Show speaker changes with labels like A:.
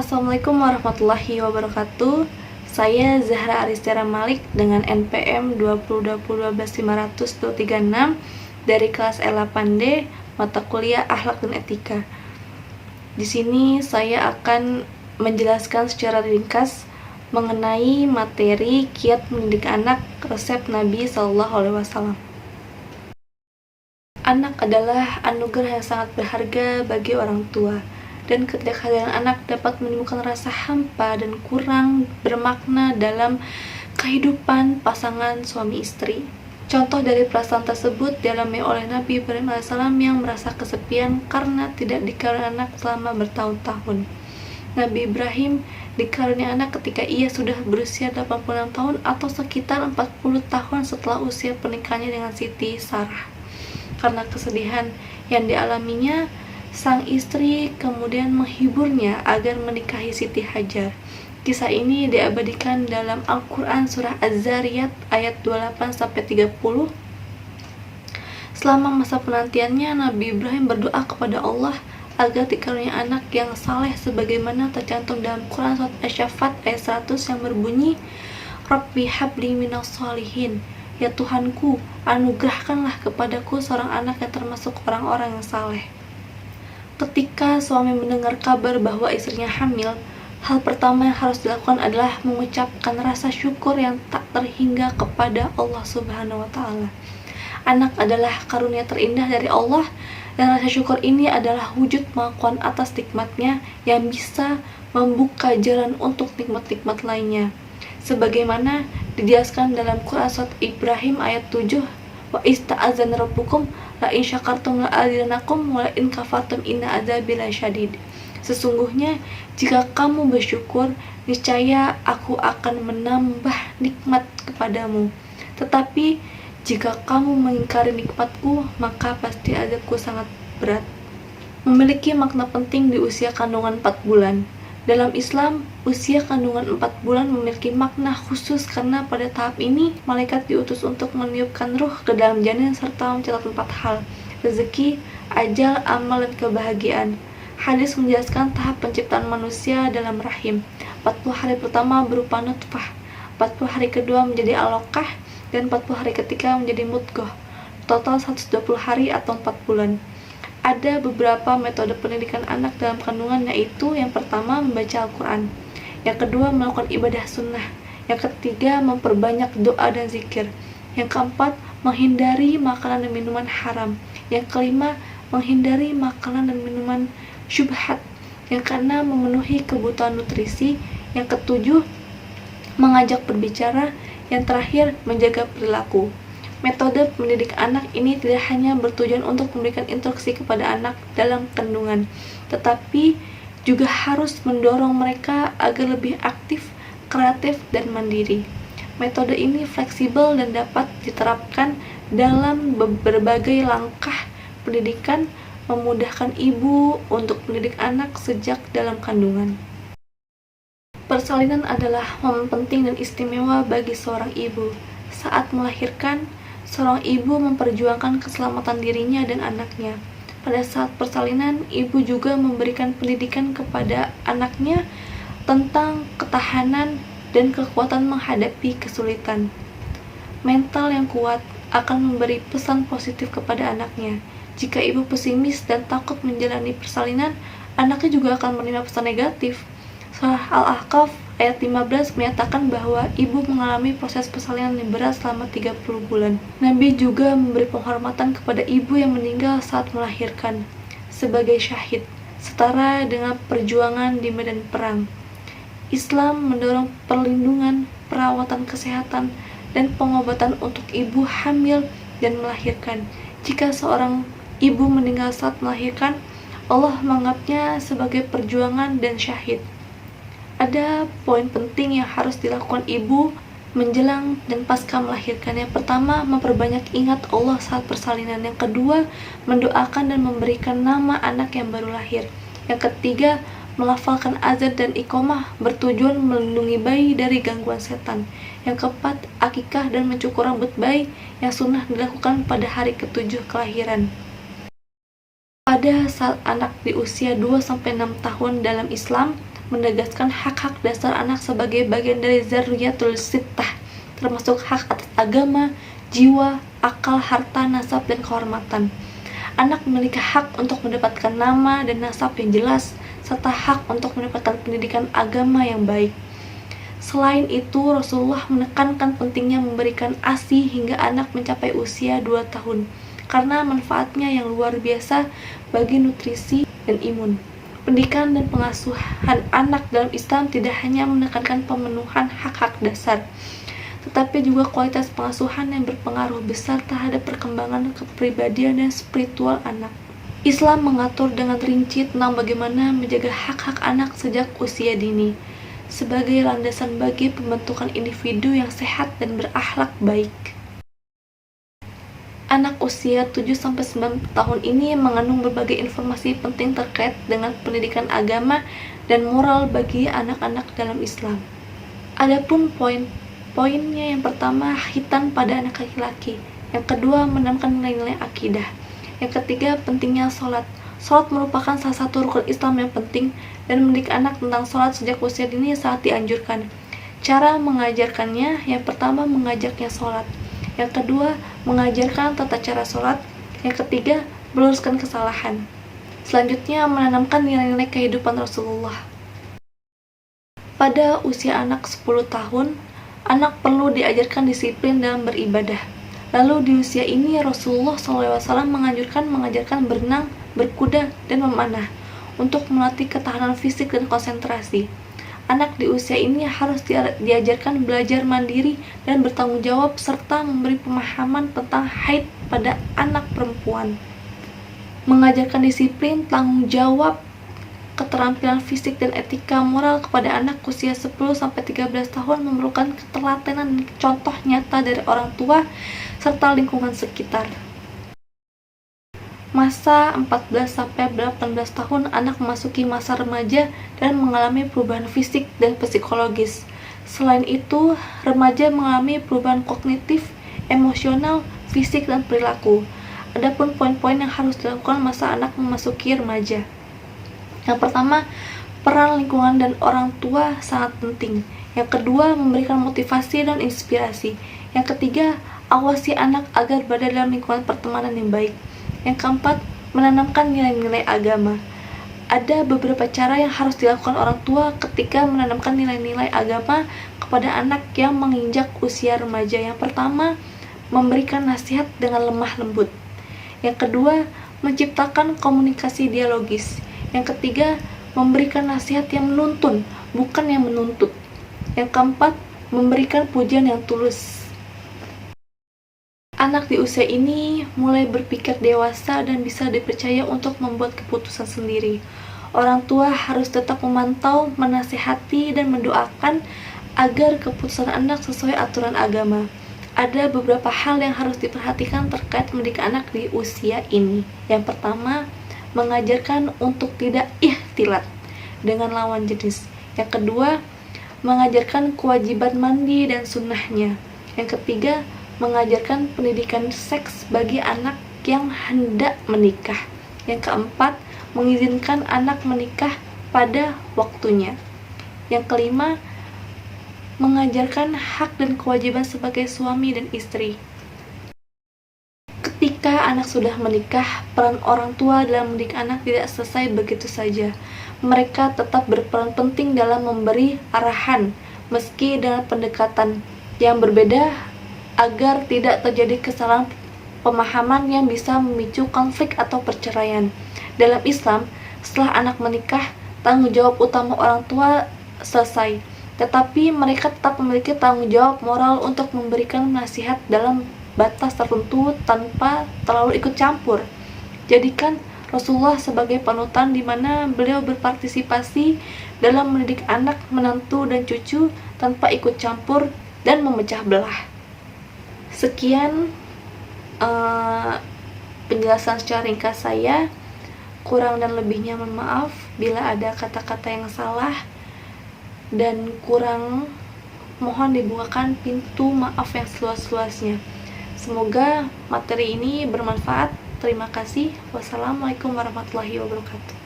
A: Assalamualaikum warahmatullahi wabarakatuh. Saya Zahra Aristera Malik dengan NPM 202212500-236 dari kelas L8D, mata kuliah Akhlak dan Etika. Di sini saya akan menjelaskan secara ringkas mengenai materi kiat mendidik anak resep Nabi SAW. Anak adalah anugerah yang sangat berharga bagi orang tua, dan ketidakhadiran anak dapat menimbulkan rasa hampa dan kurang bermakna dalam kehidupan pasangan suami istri. Contoh dari perasaan tersebut dialami oleh Nabi Ibrahim AS yang merasa kesepian karena tidak dikaruniai anak selama bertahun-tahun. Nabi Ibrahim dikaruniai anak ketika ia sudah berusia 86 tahun atau sekitar 40 tahun setelah usia pernikahannya dengan Siti Sarah. Karena kesedihan yang dialaminya, sang istri kemudian menghiburnya agar menikahi Siti Hajar. Kisah ini diabadikan dalam Al-Quran surah Az-Zariyat ayat 28-30. Selama masa penantiannya, Nabi Ibrahim berdoa kepada Allah agar dikaruniai anak yang saleh sebagaimana tercantum dalam Quran surat Asy-Syaffat ayat 100 yang berbunyi, Rabbi habli minas sholihin, ya Tuhanku, anugerahkanlah kepadaku seorang anak yang termasuk orang-orang yang saleh. Ketika suami mendengar kabar bahwa istrinya hamil, hal pertama yang harus dilakukan adalah mengucapkan rasa syukur yang tak terhingga kepada Allah Subhanahu wa Ta'ala. Anak adalah karunia terindah dari Allah, dan rasa syukur ini adalah wujud pengakuan atas nikmatnya yang bisa membuka jalan untuk nikmat-nikmat lainnya. Sebagaimana dijelaskan dalam Quran surat Ibrahim ayat 7, wa ista'adzana rabbukum la in syakartum la azidannakum wa la in kafartum inna adzabi lasyadid. Sesungguhnya jika kamu bersyukur, niscaya aku akan menambah nikmat kepadamu. Tetapi jika kamu mengingkari nikmatku, maka pasti azabku sangat berat. Memiliki makna penting di usia kandungan 4 bulan. Dalam Islam, usia kandungan 4 bulan memiliki makna khusus karena pada tahap ini, malaikat diutus untuk meniupkan ruh ke dalam janin serta mencatat 4 hal: rezeki, ajal, amal, dan kebahagiaan. Hadis menjelaskan tahap penciptaan manusia dalam rahim. 40 hari pertama berupa nutfah, 40 hari kedua menjadi alaqah, dan 40 hari ketiga menjadi mudghah. Total 120 hari atau 4 bulan. Ada beberapa metode pendidikan anak dalam kandungan, yaitu yang pertama membaca Al-Quran, yang kedua melakukan ibadah sunnah, yang ketiga memperbanyak doa dan zikir, yang keempat menghindari makanan dan minuman haram, yang kelima menghindari makanan dan minuman syubhat, yang keenam memenuhi kebutuhan nutrisi, yang ketujuh mengajak berbicara, yang terakhir menjaga perilaku. Metode mendidik anak ini tidak hanya bertujuan untuk memberikan instruksi kepada anak dalam kandungan, tetapi juga harus mendorong mereka agar lebih aktif, kreatif, dan mandiri. Metode ini fleksibel dan dapat diterapkan dalam berbagai langkah pendidikan, memudahkan ibu untuk mendidik anak sejak dalam kandungan. Persalinan adalah momen penting dan istimewa bagi seorang ibu. Saat melahirkan, seorang ibu memperjuangkan keselamatan dirinya dan anaknya. Pada saat persalinan, ibu juga memberikan pendidikan kepada anaknya tentang ketahanan dan kekuatan menghadapi kesulitan. Mental yang kuat akan memberi pesan positif kepada anaknya. Jika ibu pesimis dan takut menjalani persalinan, anaknya juga akan menerima pesan negatif. Surah Al-Ahqaf ayat 15 menyatakan bahwa ibu mengalami proses persalinan yang berat selama 30 bulan. Nabi juga memberi penghormatan kepada ibu yang meninggal saat melahirkan sebagai syahid, setara dengan perjuangan di medan perang. Islam mendorong perlindungan, perawatan kesehatan, dan pengobatan untuk ibu hamil dan melahirkan. Jika seorang ibu meninggal saat melahirkan, Allah menganggapnya sebagai perjuangan dan syahid. Ada poin penting yang harus dilakukan ibu menjelang dan pasca melahirkan. Yang pertama, memperbanyak ingat Allah saat persalinan. Yang kedua, mendoakan dan memberikan nama anak yang baru lahir. Yang ketiga, melafalkan azan dan iqamah bertujuan melindungi bayi dari gangguan setan. Yang keempat, akikah dan mencukur rambut bayi yang sunnah dilakukan pada hari ke-7 kelahiran. Pada saat anak di usia 2-6 tahun dalam Islam, menegaskan hak-hak dasar anak sebagai bagian dari Dzarriyatul Sittah, termasuk hak atas agama, jiwa, akal, harta, nasab, dan kehormatan. Anak memiliki hak untuk mendapatkan nama dan nasab yang jelas, serta hak untuk mendapatkan pendidikan agama yang baik. Selain itu, Rasulullah menekankan pentingnya memberikan ASI hingga anak mencapai usia 2 tahun, karena manfaatnya yang luar biasa bagi nutrisi dan imun. Pendidikan dan pengasuhan anak dalam Islam tidak hanya menekankan pemenuhan hak-hak dasar, tetapi juga kualitas pengasuhan yang berpengaruh besar terhadap perkembangan kepribadian dan spiritual anak. Islam mengatur dengan rinci tentang bagaimana menjaga hak-hak anak sejak usia dini, sebagai landasan bagi pembentukan individu yang sehat dan berakhlak baik. Anak usia 7-9 tahun ini mengandung berbagai informasi penting terkait dengan pendidikan agama dan moral bagi anak-anak dalam Islam. Adapun poinnya, yang pertama, khitan pada anak laki-laki. Yang kedua, menanamkan nilai-nilai akidah. Yang ketiga, pentingnya sholat. Sholat merupakan salah satu rukun Islam yang penting, dan mendidik anak tentang sholat sejak usia dini sangat dianjurkan. Cara mengajarkannya, yang pertama, mengajaknya sholat. Yang kedua, mengajarkan tata cara sholat. Yang ketiga, meluruskan kesalahan. Selanjutnya, menanamkan nilai-nilai kehidupan Rasulullah. Pada usia anak 10 tahun, anak perlu diajarkan disiplin dalam beribadah. Lalu di usia ini Rasulullah SAW mengajarkan berenang, berkuda, dan memanah untuk melatih ketahanan fisik dan konsentrasi. Anak di usia ini harus diajarkan belajar mandiri dan bertanggung jawab serta memberi pemahaman tentang haid pada anak perempuan. Mengajarkan disiplin, tanggung jawab, keterampilan fisik dan etika moral kepada anak usia 10-13 tahun memerlukan ketelatenan dan contoh nyata dari orang tua serta lingkungan sekitar. Masa 14-18 tahun, anak memasuki masa remaja dan mengalami perubahan fisik dan psikologis. Selain itu, remaja mengalami perubahan kognitif, emosional, fisik, dan perilaku. Adapun poin-poin yang harus dilakukan masa anak memasuki remaja. Yang pertama, peran lingkungan dan orang tua sangat penting. Yang kedua, memberikan motivasi dan inspirasi. Yang ketiga, awasi anak agar berada dalam lingkungan pertemanan yang baik. Yang keempat, menanamkan nilai-nilai agama. Ada beberapa cara yang harus dilakukan orang tua ketika menanamkan nilai-nilai agama kepada anak yang menginjak usia remaja. Yang pertama, memberikan nasihat dengan lemah lembut. Yang kedua, menciptakan komunikasi dialogis. Yang ketiga, memberikan nasihat yang menuntun, bukan yang menuntut. Yang keempat, memberikan pujian yang tulus. Anak di usia ini mulai berpikir dewasa dan bisa dipercaya untuk membuat keputusan sendiri. Orang tua harus tetap memantau, menasihati, dan mendoakan agar keputusan anak sesuai aturan agama. Ada beberapa hal yang harus diperhatikan terkait mendidik anak di usia ini. Yang pertama, mengajarkan untuk tidak ikhtilat dengan lawan jenis. Yang kedua, mengajarkan kewajiban mandi dan sunnahnya. Yang ketiga, mengajarkan pendidikan seks bagi anak yang hendak menikah. Yang keempat, mengizinkan anak menikah pada waktunya. Yang kelima, mengajarkan hak dan kewajiban sebagai suami dan istri. Ketika anak sudah menikah, peran orang tua dalam mendidik anak tidak selesai begitu saja. Mereka tetap berperan penting dalam memberi arahan, meski dengan pendekatan yang berbeda, agar tidak terjadi kesalahan pemahaman yang bisa memicu konflik atau perceraian. Dalam Islam, setelah anak menikah, tanggung jawab utama orang tua selesai, tetapi mereka tetap memiliki tanggung jawab moral untuk memberikan nasihat dalam batas tertentu tanpa terlalu ikut campur. Jadikan Rasulullah sebagai panutan di mana beliau berpartisipasi dalam mendidik anak, menantu, dan cucu tanpa ikut campur dan memecah belah. Sekian penjelasan secara ringkas saya. Kurang dan lebihnya mohon maaf bila ada kata-kata yang salah dan kurang, mohon dibukakan pintu maaf yang seluas-luasnya. Semoga materi ini bermanfaat. Terima kasih. Wassalamualaikum warahmatullahi wabarakatuh.